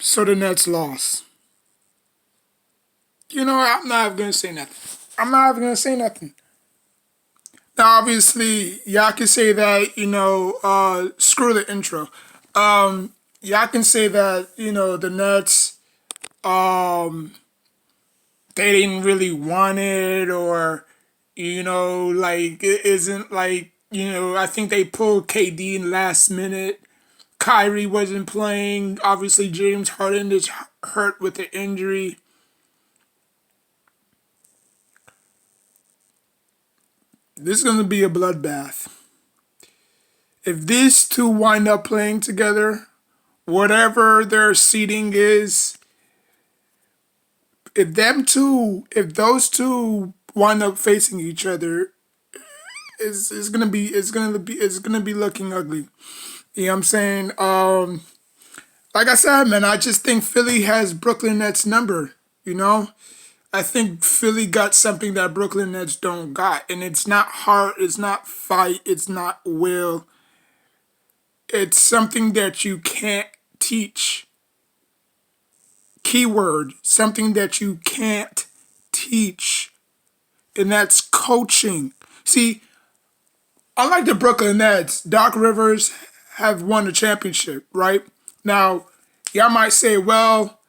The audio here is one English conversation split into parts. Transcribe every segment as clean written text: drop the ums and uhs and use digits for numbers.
So the Nets lost. You know what? I'm not even gonna say nothing. I'm not even gonna say nothing. Now, obviously, y'all can say that. Screw the intro. Y'all can say that. The Nets. They didn't really want it, or like it isn't like I think they pulled KD in last minute. Kyrie wasn't playing. Obviously, James Harden is hurt with the injury. This is going to be a bloodbath. If these two wind up playing together, whatever their seeding is, if those two wind up facing each other, it's gonna be looking ugly. You know what I'm saying? Like I said, man, I just think Philly has Brooklyn Nets number. You know, I think Philly got something that Brooklyn Nets don't got, and it's not heart, it's not fight, it's not will. It's something that you can't teach. Keyword, something that you can't teach, and that's coaching. See, unlike the Brooklyn Nets, Doc Rivers have won a championship, right? Now, y'all might say, well,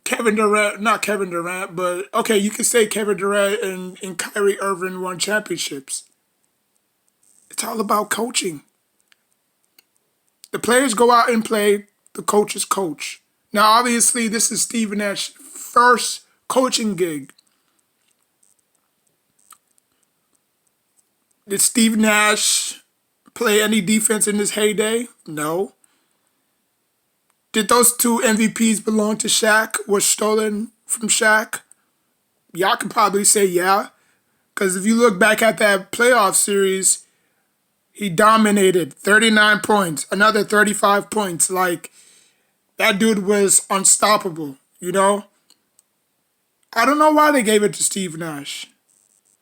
Kevin Durant, not Kevin Durant, but okay, you can say Kevin Durant and Kyrie Irving won championships. It's all about coaching. The players go out and play, the coaches coach. Now, obviously, this is Steve Nash's first coaching gig. Did Steve Nash play any defense in his heyday? No. Did those two MVPs belong to Shaq? Was stolen from Shaq? Y'all can probably say yeah. Because if you look back at that playoff series, he dominated 39 points, another 35 points. Like, that dude was unstoppable, you know? I don't know why they gave it to Steve Nash.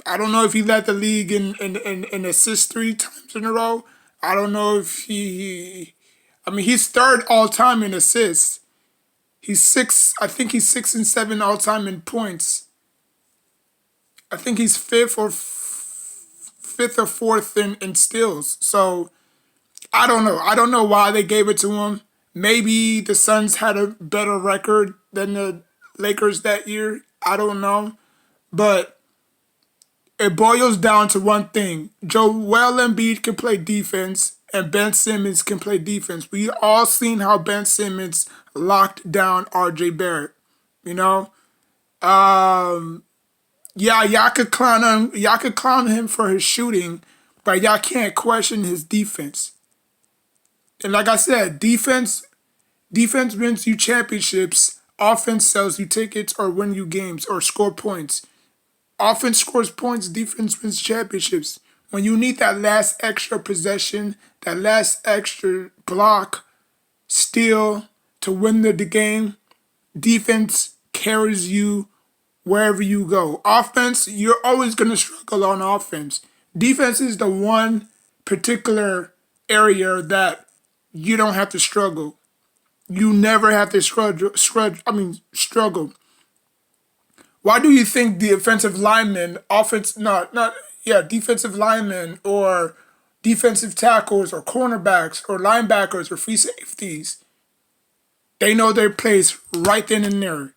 I don't know if he led the league in assists 3 times in a row. I don't know if I mean, he's third all time in assists. I think he's 6 and 7 all time in points. I think he's fifth or fourth in steals. So I don't know. I don't know why they gave it to him. Maybe the Suns had a better record than the Lakers that year. I don't know. But it boils down to one thing. Joel Embiid can play defense and Ben Simmons can play defense. We all seen how Ben Simmons locked down RJ Barrett. You know? Yeah, y'all could clown him for his shooting, but y'all can't question his defense. And like I said, defense wins you championships, offense sells you tickets or win you games or score points. Offense scores points, defense wins championships. When you need that last extra possession, that last extra block, steal to win the game, defense carries you wherever you go. Offense, you're always going to struggle on offense. Defense is the one particular area that you don't have to struggle. You never have to struggle. Why do you think the offensive linemen, defensive linemen or defensive tackles or cornerbacks or linebackers or free safeties, they know their place right then and there.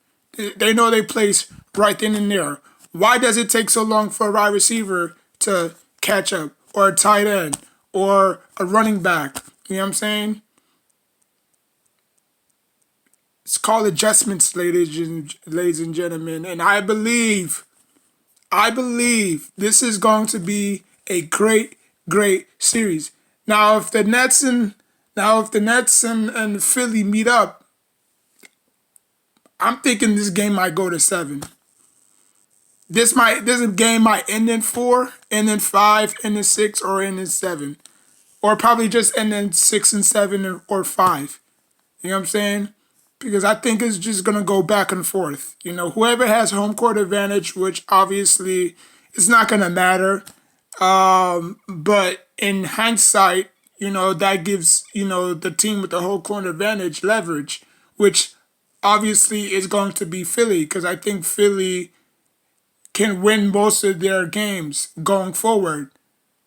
They know their place right then and there. Why does it take so long for a wide receiver to catch up, or a tight end, or a running back? You know what I'm saying? It's called adjustments, ladies and gentlemen. And I believe this is going to be a great, great series. Now, if the Nets and Philly meet up, I'm thinking this game might go to 7. This game might end in 4, end in 5, end in 6, or end in 7, or probably just end in 6 and 7 or 5. You know what I'm saying? Because I think it's just gonna go back and forth. Whoever has home court advantage, which obviously it's not gonna matter. But in hindsight, that gives the team with the home court advantage leverage. which obviously is going to be Philly because I think Philly can win most of their games going forward.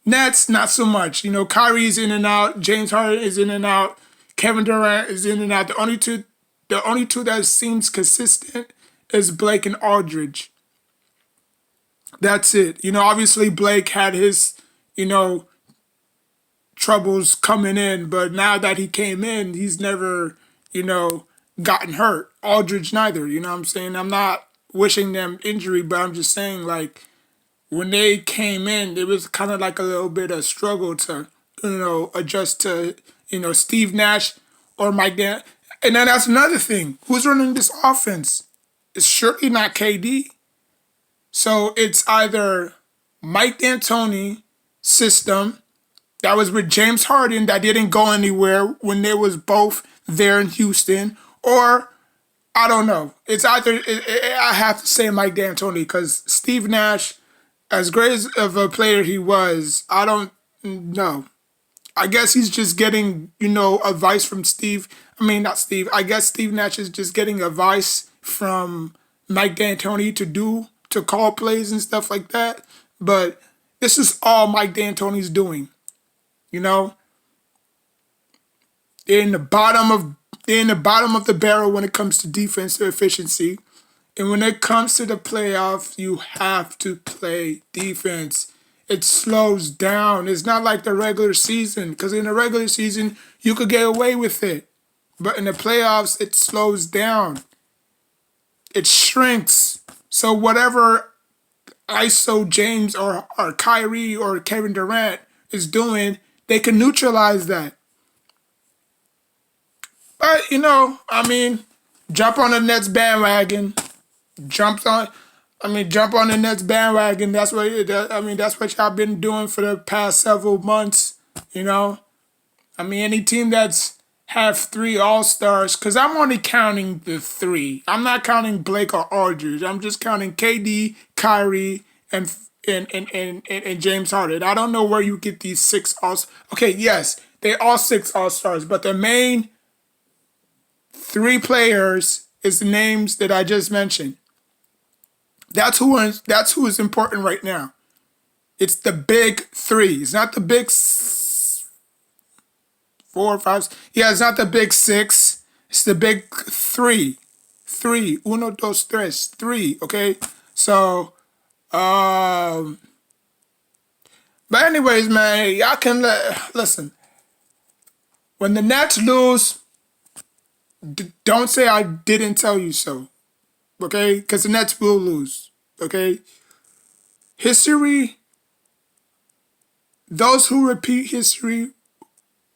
Nets, not so much. You know, Kyrie's in and out. James Harden is in and out. Kevin Durant is in and out. The only two that seems consistent is Blake and Aldridge. That's it. You know, obviously Blake had his, you know, troubles coming in, but now that he came in, he's never, you know, gotten hurt. Aldridge neither. You know what I'm saying? I'm not wishing them injury, but I'm just saying like when they came in, it was kind of like a little bit of struggle to, you know, adjust to, you know, Steve Nash or Mike Dan. And then that's another thing. Who's running this offense? It's surely not KD. So it's either Mike D'Antoni system that was with James Harden that didn't go anywhere when they was both there in Houston, or I don't know. It's either I have to say Mike D'Antoni because Steve Nash, as great as of a player he was, I don't know. I guess he's just getting, you know, advice from Steve. I mean, not Steve. I guess Steve Nash is just getting advice from Mike D'Antoni to call plays and stuff like that. But this is all Mike D'Antoni's doing. You know, they're in the bottom of the barrel when it comes to defensive efficiency. And when it comes to the playoffs, you have to play defense. It slows down. It's not like the regular season, because in the regular season, you could get away with it. But in the playoffs, it slows down. It shrinks. So whatever ISO James or Kyrie or Kevin Durant is doing, they can neutralize that. But, you know, I mean, jump on the Nets bandwagon. Jump on the Nets bandwagon. That's what y'all been doing for the past several months. You know, I mean, any team that's have 3 All-Stars, because I'm only counting the 3. I'm not counting Blake or Aldridge. I'm just counting KD, Kyrie, and James Harden. I don't know where you get these 6 All-Stars. Okay, yes, they all 6 All-Stars, but the main 3 players is the names that I just mentioned. That's who is important right now. It's the big 3. It's not the big 4, 5. Yeah, it's not the big 6. It's the big 3. 3. Uno, dos, tres. 3. Okay. So, but anyways, man, y'all can listen. When the Nets lose, don't say I didn't tell you so. Okay? Because the Nets will lose. Okay? History, those who repeat history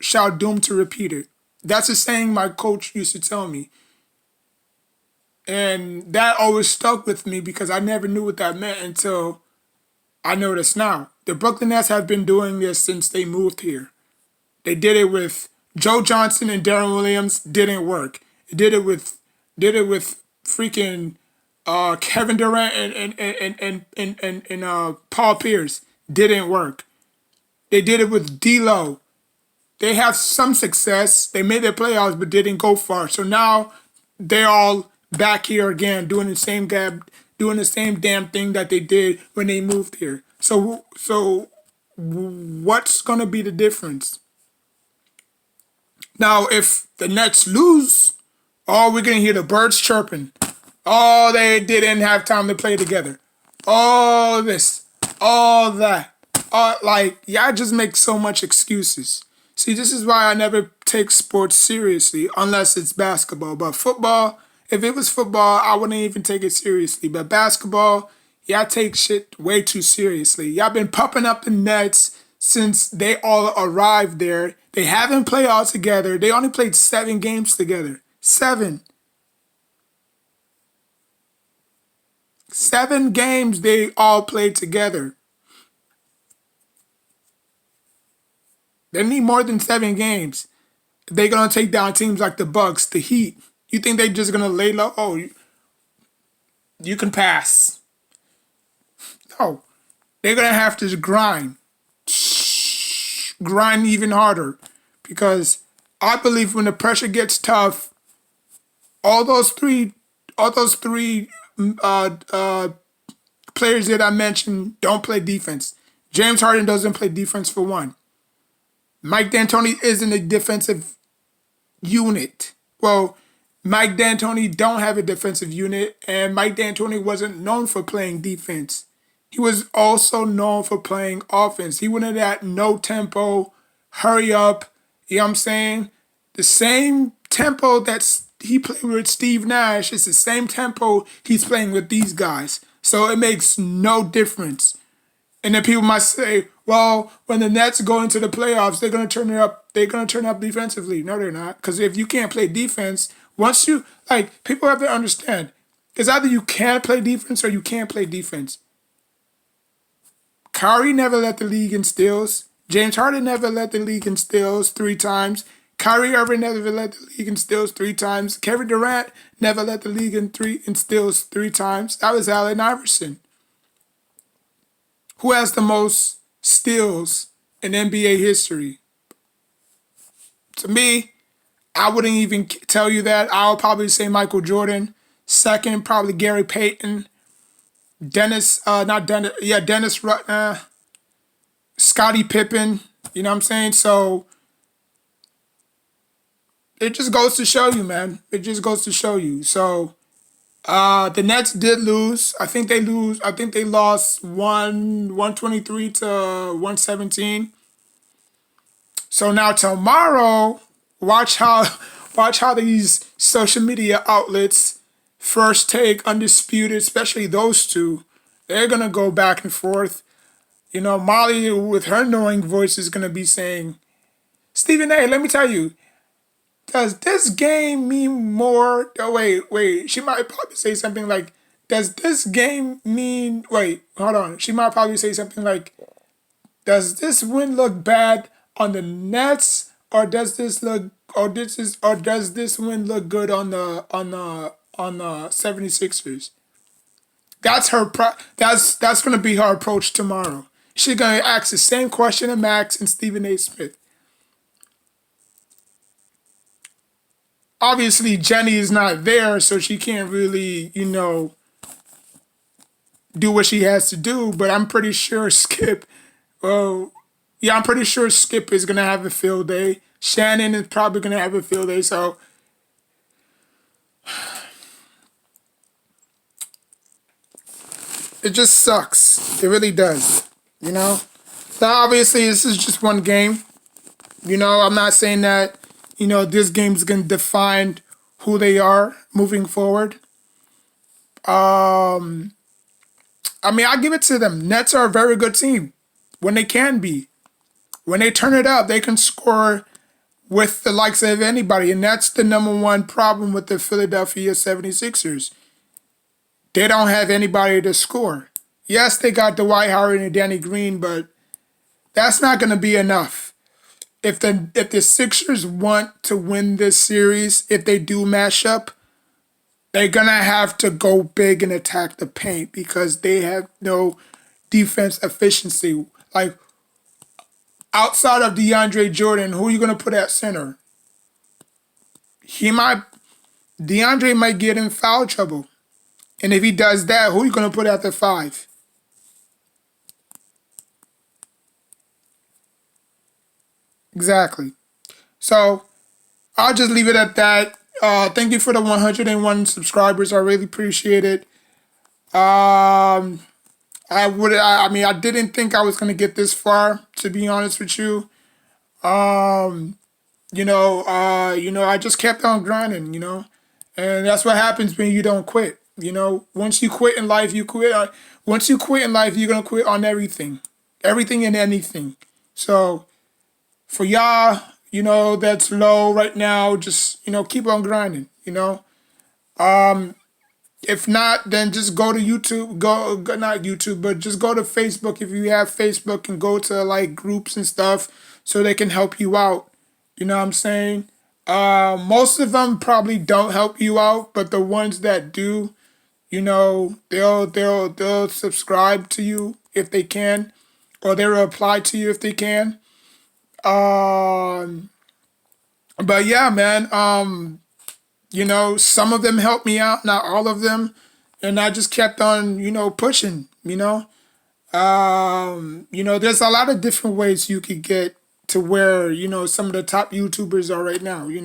shall doom to repeat it. That's a saying my coach used to tell me. And that always stuck with me because I never knew what that meant until I notice now. The Brooklyn Nets have been doing this since they moved here. They did it with Joe Johnson and Darren Williams. Didn't work. Did it with freaking Kevin Durant and Paul Pierce. Didn't work. They did it with D'Lo. They have some success. They made their playoffs, but didn't go far. So now they're all back here again, doing the same damn thing that they did when they moved here. So what's gonna be the difference? Now, if the Nets lose, we're gonna hear the birds chirping. Oh, they didn't have time to play together. All this, all that. Y'all just make so much excuses. See, this is why I never take sports seriously unless it's basketball. But football, if it was football, I wouldn't even take it seriously. But basketball, y'all take shit way too seriously. Y'all been pumping up the Nets since they all arrived there. They haven't played all together. They only played 7 games together. 7. 7 games they all played together. They need more than 7 games. They're going to take down teams like the Bucks, the Heat. You think they're just going to lay low? Oh, you can pass. No. They're going to have to grind. Grind even harder. Because I believe when the pressure gets tough, All those three, all those three players that I mentioned don't play defense. James Harden doesn't play defense for one. Mike D'Antoni isn't a defensive unit. Well, Mike D'Antoni don't have a defensive unit, and Mike D'Antoni wasn't known for playing defense. He was also known for playing offense. He wanted that no tempo, hurry up. You know what I'm saying? The same tempo that he played with Steve Nash is the same tempo he's playing with these guys. So it makes no difference. And then people might say, well, when the Nets go into the playoffs, they're gonna turn it up. They're gonna turn up defensively. No, they're not. Because if you can't play defense, once you people have to understand, it's either you can play defense or you can't play defense. Kyrie never led the league in steals. James Harden never led the league in steals 3 times. Kyrie Irving never led the league in steals 3 times. Kevin Durant never led the league in steals 3 times. That was Allen Iverson. Who has the most steals in NBA history? To me, I wouldn't even tell you that. I'll probably say Michael Jordan. Second, probably Gary Payton. Dennis Rodman. Scottie Pippen. You know what I'm saying? So it just goes to show you, man. It just goes to show you. So the Nets did lose. I think they lost 123 to 117. So now tomorrow, watch how these social media outlets, First Take, Undisputed, especially those two, they're gonna go back and forth. You know, Molly with her knowing voice is gonna be saying, Stephen A, let me tell you, does this game mean more? Oh, wait. She might probably say something like, does this game mean, wait, hold on. She might probably say something like, does this win look bad on the Nets, or does this win look good on the 76ers? That's that's gonna be her approach tomorrow. She's gonna ask the same question to Max and Stephen A. Smith. Obviously, Jenny is not there, so she can't really, do what she has to do. But I'm pretty sure Skip, I'm pretty sure Skip is gonna have a field day. Shannon is probably gonna have a field day. So it just sucks. It really does. Now, obviously, this is just one game. I'm not saying that, this game is going to define who they are moving forward. I give it to them. Nets are a very good team when they can be. When they turn it up, they can score with the likes of anybody. And that's the number one problem with the Philadelphia 76ers. They don't have anybody to score. Yes, they got Dwight Howard and Danny Green, but that's not going to be enough. If the Sixers want to win this series, if they do mash up, they're going to have to go big and attack the paint because they have no defense efficiency. Like, outside of DeAndre Jordan, who are you going to put at center? DeAndre might get in foul trouble. And if he does that, who are you going to put at the 5? Exactly. So I'll just leave it at that. Thank you for the 101 subscribers. I really appreciate it. I didn't think I was gonna get this far, to be honest with you. I just kept on grinding, and that's what happens when you don't quit. Once you quit in life, you quit. Once you quit in life, you're gonna quit on everything and anything. So for y'all, that's low right now, just, keep on grinding, If not, then just go to YouTube, not YouTube, but just go to Facebook if you have Facebook and go to like groups and stuff so they can help you out. You know what I'm saying? Most of them probably don't help you out, but the ones that do, they'll subscribe to you if they can, or they'll reply to you if they can. But yeah, man. Some of them helped me out, not all of them. And I just kept on, pushing, there's a lot of different ways you could get to where, some of the top YouTubers are right now, you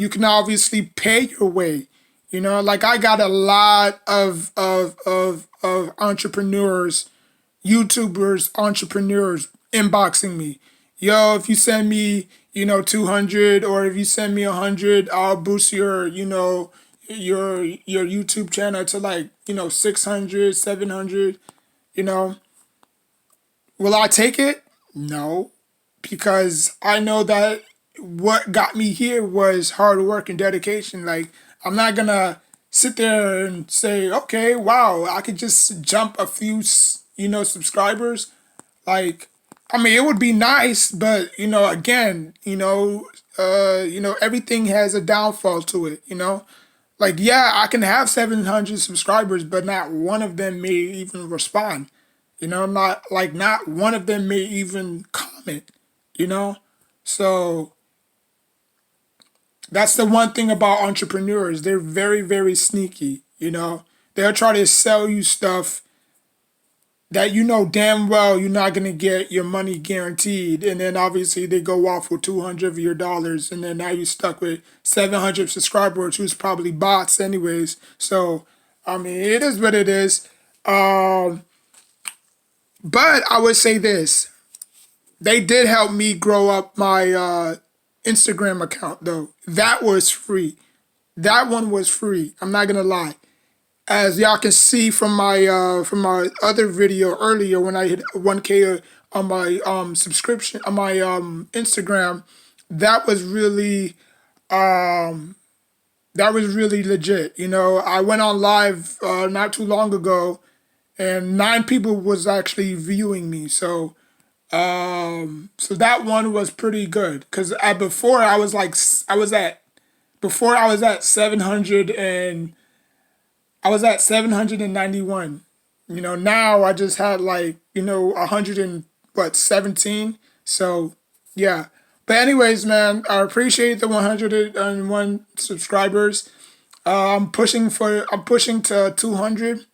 can obviously pay your way. Like I got a lot of entrepreneurs, YouTubers, entrepreneurs inboxing me. Yo, if you send me, 200, or if you send me 100, I'll boost your YouTube channel to like, 600, 700, you know. Will I take it? No, because I know that what got me here was hard work and dedication. Like, I'm not gonna sit there and say, okay, wow, I could just jump a few, subscribers. Like, I mean, it would be nice, but again, everything has a downfall to it. Like, yeah, I can have 700 subscribers, but not one of them may even respond. Not one of them may even comment, you know? So that's the one thing about entrepreneurs. They're very, very sneaky. They'll try to sell you stuff that you know damn well you're not gonna get your money guaranteed, and then obviously they go off with 200 of your dollars, and then now you're stuck with 700 subscribers who's probably bots anyways. So I mean, it is what it is. Um, but I would say this: they did help me grow up my Instagram account, though. That was free. That one was free. I'm not gonna lie. As y'all can see from my other video earlier, when I hit 1K on my subscription on my Instagram, that was really legit. I went on live not too long ago, and 9 people was actually viewing me. So that one was pretty good, because before I was like I was at 700, and I was at 791. Now I just had like, 100 and what, 17. So yeah. But anyways, man, I appreciate the 101 subscribers. I'm pushing to 200.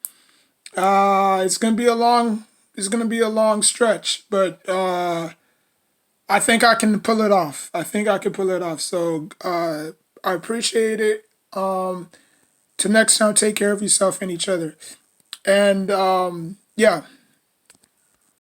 It's gonna be a long stretch, but I think I can pull it off. I think I can pull it off. So I appreciate it. Till next time, take care of yourself and each other. And yeah.